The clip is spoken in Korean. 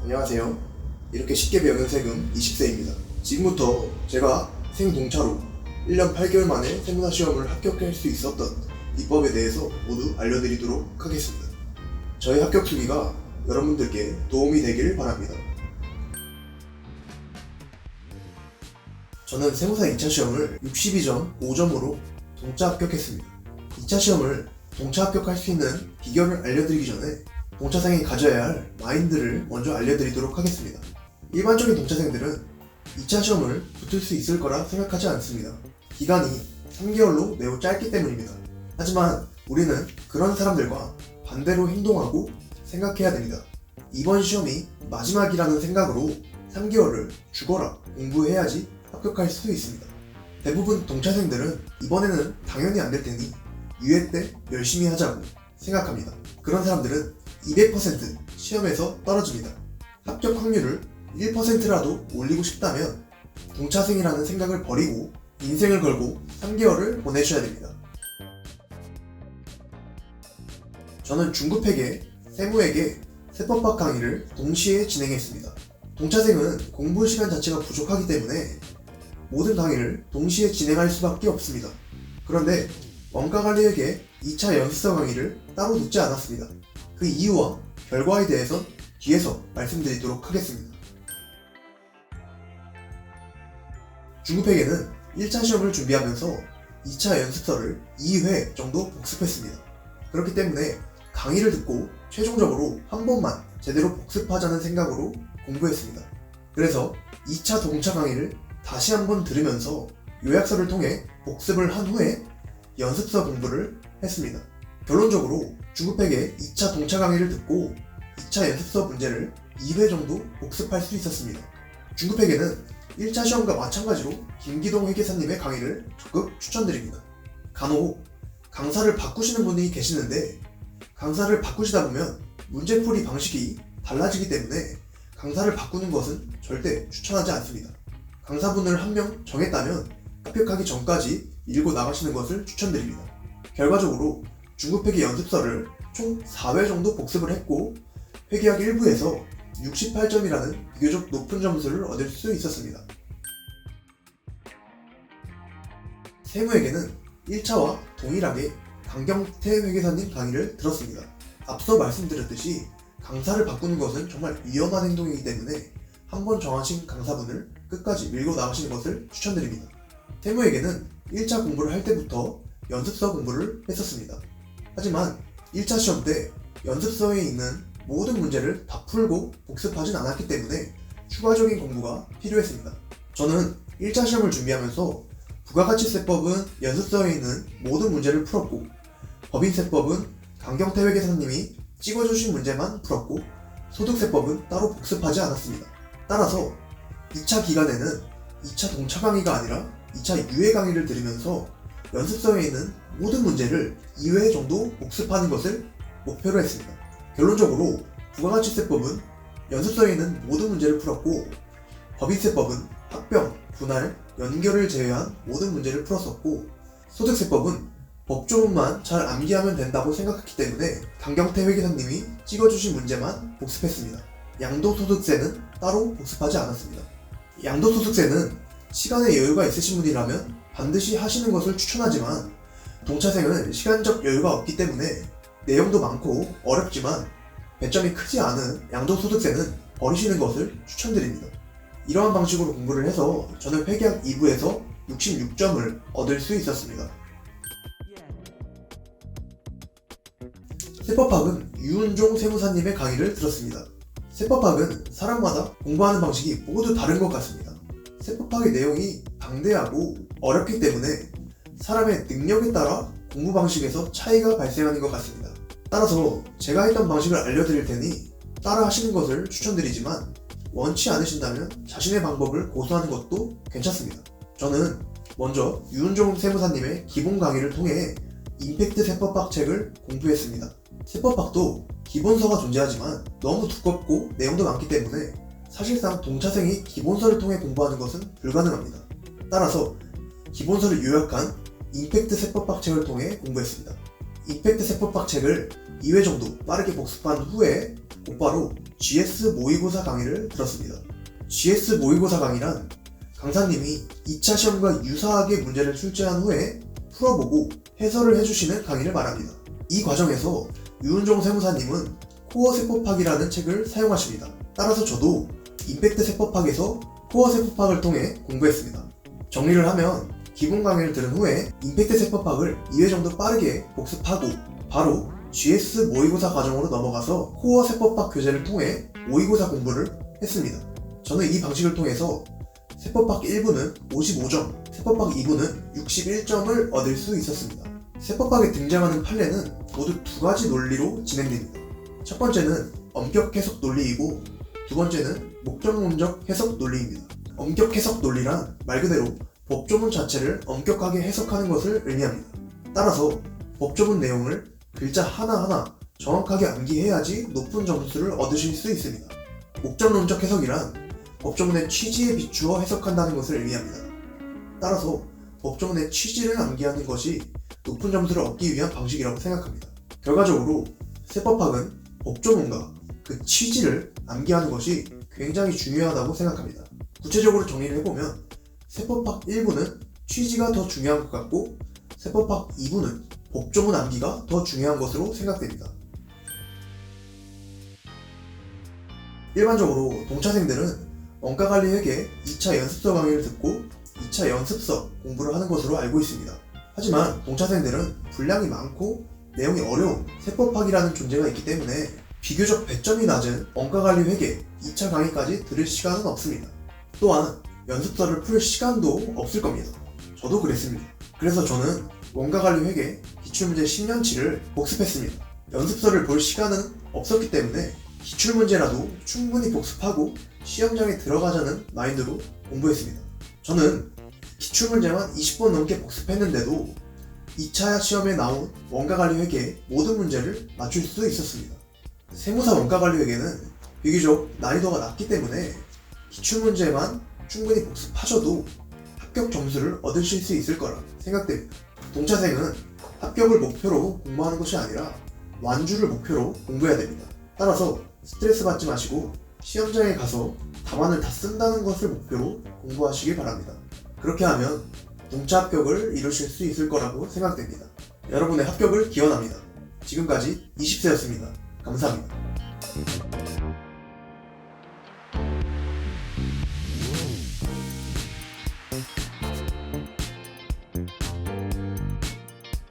안녕하세요. 이렇게 쉽게 배우는 세금 20세입니다. 지금부터 제가 생동차로 1년 8개월 만에 세무사 시험을 합격할 수 있었던 비법에 대해서 모두 알려드리도록 하겠습니다. 저희 합격 수기가 여러분들께 도움이 되길 바랍니다. 저는 세무사 2차 시험을 62점 5점으로 동차 합격했습니다. 2차 시험을 동차 합격할 수 있는 비결을 알려드리기 전에 동차생이 가져야 할 마인드를 먼저 알려드리도록 하겠습니다. 일반적인 동차생들은 2차 시험을 붙을 수 있을 거라 생각하지 않습니다. 기간이 3개월로 매우 짧기 때문입니다. 하지만 우리는 그런 사람들과 반대로 행동하고 생각해야 됩니다. 이번 시험이 마지막이라는 생각으로 3개월을 죽어라 공부해야지 합격할 수 있습니다. 대부분 동차생들은 이번에는 당연히 안 될 테니 유예 때 열심히 하자고 생각합니다. 그런 사람들은 200% 시험에서 떨어집니다. 합격 확률을 1%라도 올리고 싶다면 동차생이라는 생각을 버리고 인생을 걸고 3개월을 보내셔야 됩니다. 저는 중급회계, 세무회계, 세법학 강의를 동시에 진행했습니다. 동차생은 공부 시간 자체가 부족하기 때문에 모든 강의를 동시에 진행할 수밖에 없습니다. 그런데 원가관리회계 2차 연습서 강의를 따로 듣지 않았습니다. 그 이유와 결과에 대해선 뒤에서 말씀드리도록 하겠습니다. 중급회계는 1차 시험을 준비하면서 2차 연습서를 2회 정도 복습했습니다. 그렇기 때문에 강의를 듣고 최종적으로 한 번만 제대로 복습하자는 생각으로 공부했습니다. 그래서 2차 동차 강의를 다시 한번 들으면서 요약서를 통해 복습을 한 후에 연습서 공부를 했습니다. 결론적으로 중급회계 2차 동차 강의를 듣고 2차 연습서 문제를 2회 정도 복습할 수 있었습니다. 중급회계는 1차 시험과 마찬가지로 김기동 회계사님의 강의를 적극 추천드립니다. 간혹 강사를 바꾸시는 분이 계시는데 강사를 바꾸시다 보면 문제풀이 방식이 달라지기 때문에 강사를 바꾸는 것은 절대 추천하지 않습니다. 강사분을 한 명 정했다면 합격하기 전까지 밀고 나가시는 것을 추천드립니다. 결과적으로 중급회계 연습서를 총 4회 정도 복습을 했고 회계학 1부에서 68점이라는 비교적 높은 점수를 얻을 수 있었습니다. 세무회계는 1차와 동일하게 강경태 회계사님 강의를 들었습니다. 앞서 말씀드렸듯이 강사를 바꾸는 것은 정말 위험한 행동이기 때문에 한번 정하신 강사분을 끝까지 밀고 나가시는 것을 추천드립니다. 세무회계는 1차 공부를 할 때부터 연습서 공부를 했었습니다. 하지만 1차 시험 때 연습서에 있는 모든 문제를 다 풀고 복습하진 않았기 때문에 추가적인 공부가 필요했습니다. 저는 1차 시험을 준비하면서 부가가치세법은 연습서에 있는 모든 문제를 풀었고 법인세법은 강경태 회계사님이 찍어주신 문제만 풀었고 소득세법은 따로 복습하지 않았습니다. 따라서 2차 기간에는 2차 동차 강의가 아니라 2차 유예 강의를 들으면서 연습서에 있는 모든 문제를 2회 정도 복습하는 것을 목표로 했습니다. 결론적으로 부가가치세법은 연습서에 있는 모든 문제를 풀었고 법인세법은 합병, 분할, 연결을 제외한 모든 문제를 풀었었고 소득세법은 법조문만 잘 암기하면 된다고 생각했기 때문에 강경태 회계사님이 찍어주신 문제만 복습했습니다. 양도소득세는 따로 복습하지 않았습니다. 양도소득세는 시간의 여유가 있으신 분이라면 반드시 하시는 것을 추천하지만 동차생은 시간적 여유가 없기 때문에 내용도 많고 어렵지만 배점이 크지 않은 양도소득세는 버리시는 것을 추천드립니다. 이러한 방식으로 공부를 해서 저는 회계학 2부에서 66점을 얻을 수 있었습니다. 세법학은 유은종 세무사님의 강의를 들었습니다. 세법학은 사람마다 공부하는 방식이 모두 다른 것 같습니다. 세법학의 내용이 방대하고 어렵기 때문에 사람의 능력에 따라 공부 방식에서 차이가 발생하는 것 같습니다. 따라서 제가 했던 방식을 알려드릴 테니 따라 하시는 것을 추천드리지만 원치 않으신다면 자신의 방법을 고수하는 것도 괜찮습니다. 저는 먼저 유은종 세무사님의 기본 강의를 통해 임팩트 세법학 책을 공부했습니다. 세법학도 기본서가 존재하지만 너무 두껍고 내용도 많기 때문에 사실상 동차생이 기본서를 통해 공부하는 것은 불가능합니다. 따라서 기본서를 요약한 임팩트 세법학 책을 통해 공부했습니다. 임팩트 세법학 책을 2회 정도 빠르게 복습한 후에 곧바로 GS 모의고사 강의를 들었습니다. GS 모의고사 강의란 강사님이 2차 시험과 유사하게 문제를 출제한 후에 풀어보고 해설을 해주시는 강의를 말합니다. 이 과정에서 유은종 세무사님은 코어 세법학이라는 책을 사용하십니다. 따라서 저도 임팩트 세법학에서 코어 세법학을 통해 공부했습니다. 정리를 하면 기본 강의를 들은 후에 임팩트 세법학을 2회 정도 빠르게 복습하고 바로 GS 모의고사 과정으로 넘어가서 코어 세법학 교재를 통해 모의고사 공부를 했습니다. 저는 이 방식을 통해서 세법학 1부는 55점, 세법학 2부는 61점을 얻을 수 있었습니다. 세법학에 등장하는 판례는 모두 두 가지 논리로 진행됩니다. 첫 번째는 엄격 해석 논리이고 두 번째는 목적론적 해석 논리입니다. 엄격 해석 논리란 말 그대로 법조문 자체를 엄격하게 해석하는 것을 의미합니다. 따라서 법조문 내용을 글자 하나하나 정확하게 암기해야지 높은 점수를 얻으실 수 있습니다. 목적론적 해석이란 법조문의 취지에 비추어 해석한다는 것을 의미합니다. 따라서 법조문의 취지를 암기하는 것이 높은 점수를 얻기 위한 방식이라고 생각합니다. 결과적으로 세법학은 법조문과 그 취지를 암기하는 것이 굉장히 중요하다고 생각합니다. 구체적으로 정리를 해보면 세법학 1부는 취지가 더 중요한 것 같고 세법학 2부는 법조문 암기가 더 중요한 것으로 생각됩니다. 일반적으로 동차생들은 원가관리회계 2차 연습서 강의를 듣고 2차 연습서 공부를 하는 것으로 알고 있습니다. 하지만 동차생들은 분량이 많고 내용이 어려운 세법학이라는 존재가 있기 때문에 비교적 배점이 낮은 원가관리회계 2차 강의까지 들을 시간은 없습니다. 또한 연습서를 풀 시간도 없을 겁니다. 저도 그랬습니다. 그래서 저는 원가관리회계 기출문제 10년치를 복습했습니다. 연습서를 볼 시간은 없었기 때문에 기출문제라도 충분히 복습하고 시험장에 들어가자는 마인드로 공부했습니다. 저는 기출문제만 20번 넘게 복습했는데도 2차 시험에 나온 원가관리회계의 모든 문제를 맞출 수 있었습니다. 세무사 원가관리회계는 비교적 난이도가 낮기 때문에 기출문제만 충분히 복습하셔도 합격 점수를 얻으실 수 있을 거라 생각됩니다. 동차생은 합격을 목표로 공부하는 것이 아니라 완주를 목표로 공부해야 됩니다. 따라서 스트레스 받지 마시고 시험장에 가서 답안을 다 쓴다는 것을 목표로 공부하시길 바랍니다. 그렇게 하면 동차 합격을 이루실 수 있을 거라고 생각됩니다. 여러분의 합격을 기원합니다. 지금까지 20세였습니다. 감사합니다.